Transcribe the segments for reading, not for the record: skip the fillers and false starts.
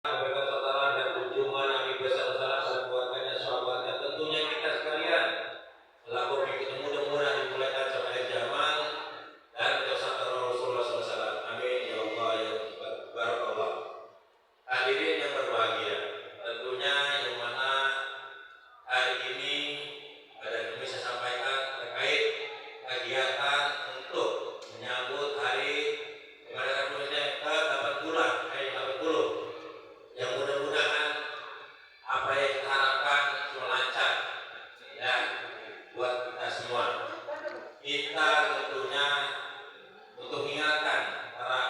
Memberikan saudara dan kunjungan Nabi besar salam dan keluarganya, sahabatnya, tentunya kita sekalian selaku pengikut mudah-mudahan dimulaikan sampai akhir zaman dan bersama Rasulullah SAW. Amin ya Allah ya Barakallah. Hadirin yang berbahagia, tentunya yang mana hari ini ada yang bisa sampaikan terkait kegiatan untuk menyambut hari kemerdekaan Indonesia ke-80 ke-80 yang mudah-mudahan apa yang kita harapkan semua lancar ya buat kita semua. Kita tentunya untuk mengingatkan para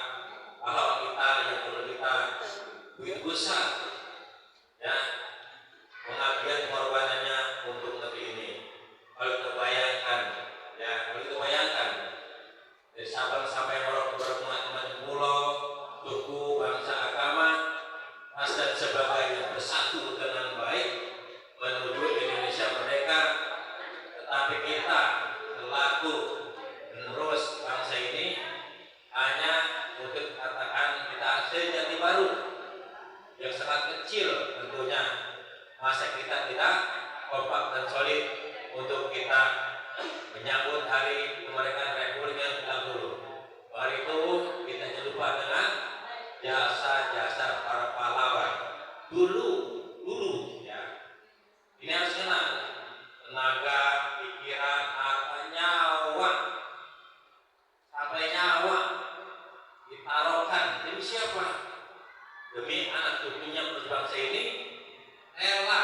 pahlawan kita yang perlu kita begitu besar ya pengabdian pengorbanannya untuk negeri ini. Kalau kita bayangkan ya, kalau kita bayangkan dari Sabang sampai Merauke bermacam-macam pulau, suku, bangsa, agama, ras dan sebagainya bersatu dengan baik menuju Indonesia merdeka. Tetapi kita selaku penerus bangsa ini hanya untuk katakan kita sejati baru yang sangat kecil, tentunya masa kita tidak kompak dan solid untuk kita menyambut hari kemerdekaan Republik yang ke-80. Hari itu kita jangan lupa dengan jasa-jasa para pahlawan dulu ya. Ini harus kenal tenaga, pikiran, harta, nyawa, sampai nyawa ditaruhkan demi siapa? Demi anak cucunya berbangsa ini. Rela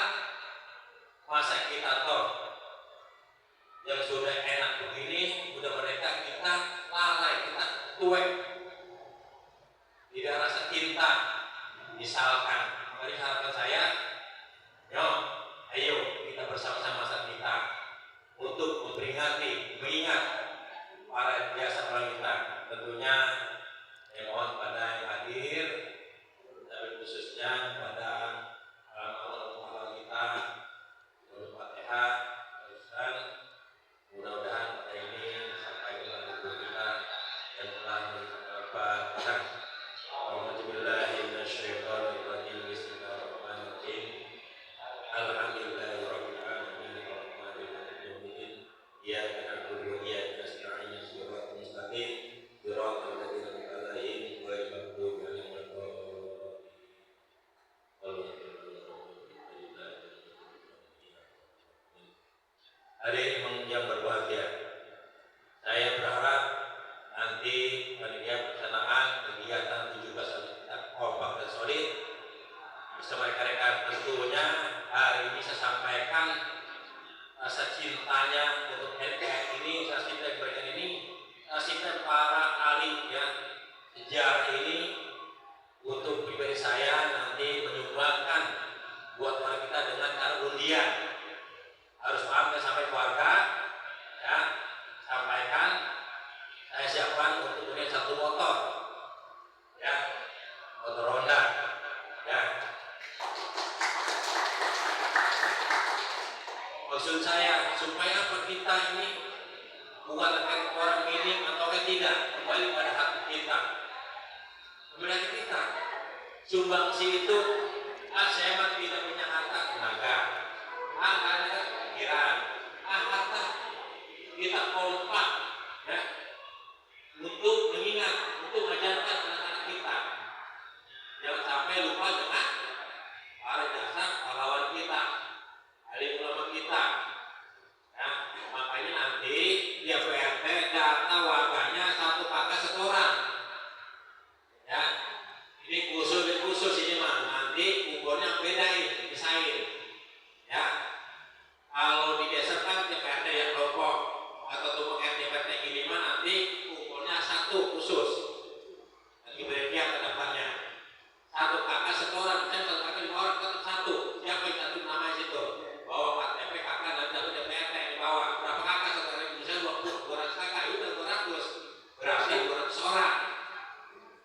masa kita toh yang sudah enak begini, udah mereka kita lalai, kita cuek, tidak rasa cinta, misalkan. Mari harapan saya, ayo kita bersama-sama saat kita untuk memperingati, mengingat para jasa pahlawan kita. Tentunya saya mohon pada yang hadir, tapi khususnya pada pahlawan kita, Al-Fatihah, Ustaz. Mudah-mudahan pada ini sampai dengan ibu kita yang telah Al-Fatihah. Alhamdulillahi minasyaitonir rajim. Bismillahirrahmanirrahim. Alhamdulillahirabbil alamin arrahmanir rahim. Iyyaka na'budu wa iyyaka nasta'in. Shiratal mustaqim. Shiratal ladzina an'amta 'alaihim ghairil maghdubi 'alaihim waladdallin. Hadirin yang berbahagia, saya berharap nanti panitia pelaksanaan kegiatan 17 Agustus kita kompak dan solid bersama rekan-rekan. Tentunya hari ini saya sampaikan rasa cintanya untuk NKRI ini, rasa cinta kemerdekaan ini, rasa cinta para ahli ya sejarah ini untuk pribadi saya nanti menyumbangkan buat warga kita dengan cara undian. Harus paham dan sampai keluarga ya, sampaikan saya siapkan untuk undian 1 motor ya, motor Honda ya. Maksud saya supaya apa, kita ini bukan orang minim atau tidak, kembali pada hati kita, kembali hati kita. Sumbangsi itu saya mah tidak punya harta tenaga, ada pikiran, harta kita kompak ya untuk mengingat, untuk mengajarkan anak-anak kita. Jangan sampai lupa dengan para jasa pahlawan kita, alim ulama kita. Nah, makanya nanti dia PRT data warganya 1 kakak 1 orang. Ya, ini khusus ini mah. Nanti ukurnya bedain, pisahin. Ya, kalau di desa kan PRT yang kelompok atau tumpuk RT ini mah nanti ukurnya 1 khusus. Nanti berarti ke depannya 1 kakak 1 orang, misalnya 1 kakak 5 orang tetap 1. Siapa yang satu nama situ? Bawa KTP kakak dan dapat PRT yang dibawa. Berapa kakak 1 orang? Misalnya 200 kakak, itu 200. Berarti 200 orang.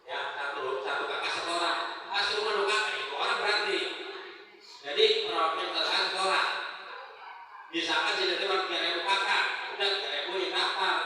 Ya, 1 kakak 1 orang. Asal rumah 2 kakak, 2 orang berarti. Jadi perwakilan 1 orang. Misalkan tidak cuma 3.000 kakak, udah 3.000 yang daftar.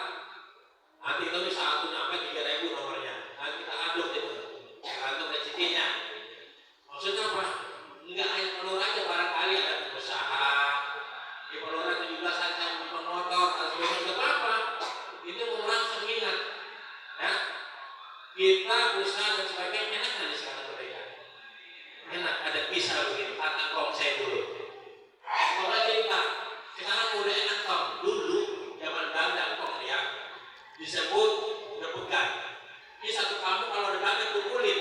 kisah begini, kata kong saya dulu. Kalau cerita, sekarang udah enak kong. Dulu zaman Belanda kong ya disebut rebukan. Di satu kampung kalau ada Belanda kumpulin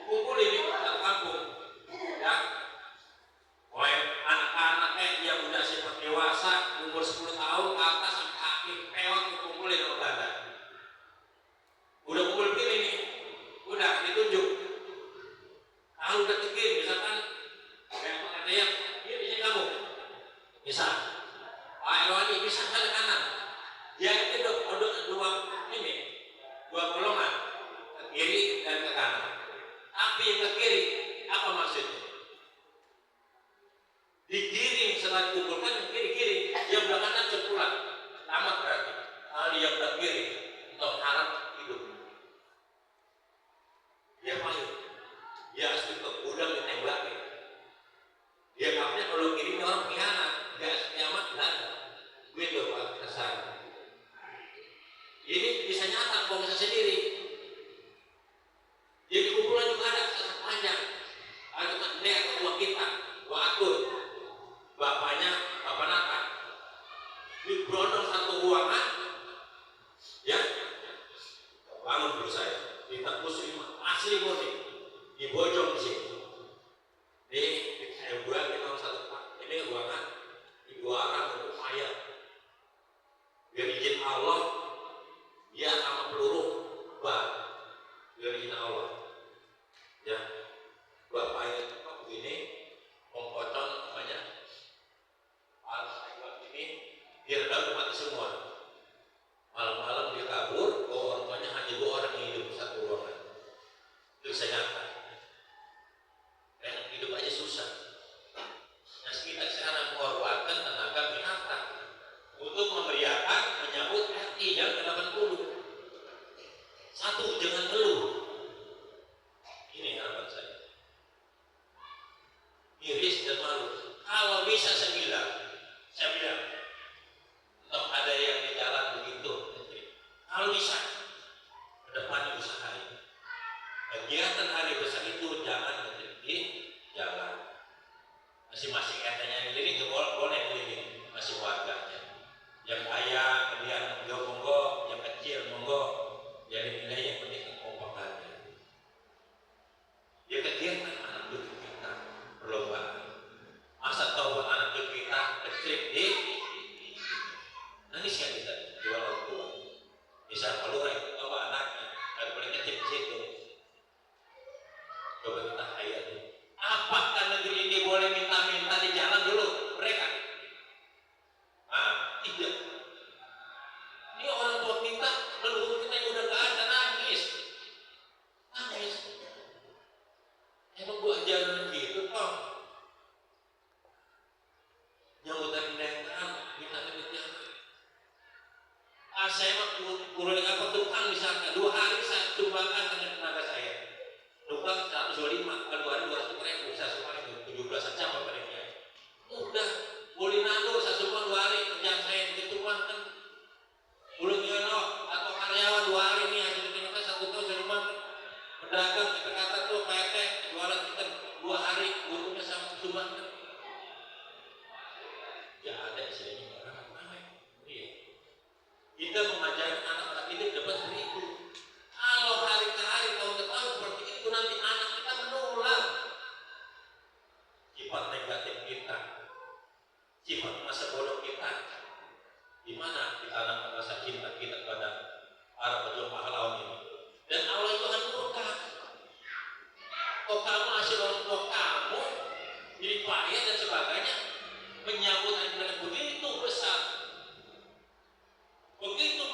di satu kampung, ya. Anak-anak yang udah sifat dewasa, umur 10 tahun ke atas sampai akhir peot dikumpulin sama Belanda. Udah kumpul pilih nih, udah ditunjuk. Kalau udah tegir, misalkan kayak ada yang ini bisa kamu, bisa. Ini bisa ke kanan. Ya itu dua golongan, ke kiri dan ke kanan. Tapi yang ke kiri apa maksudnya? Digiring setelah dikumpulkan yang kiri, yang belah kanan pulang. Tamat berarti. Yang belah kiri untuk harap hidup. Dia payung. Dia asli ke gudang ditembakin. Dia kapnya kalau kiri orang pengkhianat. Dia kiamat belanda. Gitu Pak kesan. Ini bisa nyata kalau bisa sendiri. Jadi kumpulan juga ada sangat panjang. Ada nek tua kita, tua akun. Bapaknya Bapak Nata diberondong satu ruangan, ya bangun dulu saya ditebus asli murni di bojong di sini. Ini saya buat di nomor satu Pak. Ini ruangan di dua arah untuk ayat. Biar izin Allah, dia sama peluru bah. Biar izin Allah, ya bapaknya begini, pengkocon namanya. Ini dia dapat mati semua. Malam-malam dia kabur, orang tuanya hanya 2 orang yang hidup satu ruangan. Itu bisa nyata. Dan hidup aja susah. Nah kita sekarang mengorbankan tenaga binatang untuk memeriahkan menyambut RI yang ke-80. Satu, jangan ngeluh. Ini harapan saya. Miris dan malu. Kalau bisa saya bilang, tetap ada yang di jalan begitu. Kalau bisa, ke depan usahain. Kegiatan hari besar itu jangan di jalan. Masing-masing katanya ini boleh ini masih warganya. Yang kaya, kemudian monggo, yang kecil monggo. Jadi nilai yang penting kekompakannya. Ya kegiatan anak cucu kita perlombaan. Masa tahu anak cucu kita kecil nanti siapa kita jual orang tua. Bisa kalau itu tahu anaknya dan paling kecil di situ. Coba kita hayati. Apakah negeri ini boleh minta-minta di jalan dulu mereka? Tidak. Ini orang tua minta, leluhur kita yang udah nggak ada nangis. Emang gua ajaran gitu toh? Nyambutan kendaraan minta jangan. Saya mah kurang apa tukang misalnya 2 hari saya sumbangkan dengan tenaga saya. Tukang 125, kalau 2 hari 200.000 saya sumbangkan 17 jam apa dia. Udah, boleh nanggur saya sumbang 2 hari kerjaan saya ditumbangkan. Belum jono atau karyawan 2 hari nih hasil kita 1 tahun saya sumbangkan. Pedagang kata tuh PT jualan chicken 2 hari butuhnya sama sumbangkan. Ya ada istilahnya orang ramai. Iya. Kita mengajarkan anak-anak ini dapat seperti itu. Kalau hari ke hari, tahun ke tahun seperti itu, nanti anak kita menular sifat negatif kita, sifat masa bodoh kita. Di mana ditanamkan rasa cinta kita kepada para pejuang pahlawan ini. Dan Allah itu akan murka. Kok kamu hasil orang tua kamu jadi payah dan sebagainya menyambut hari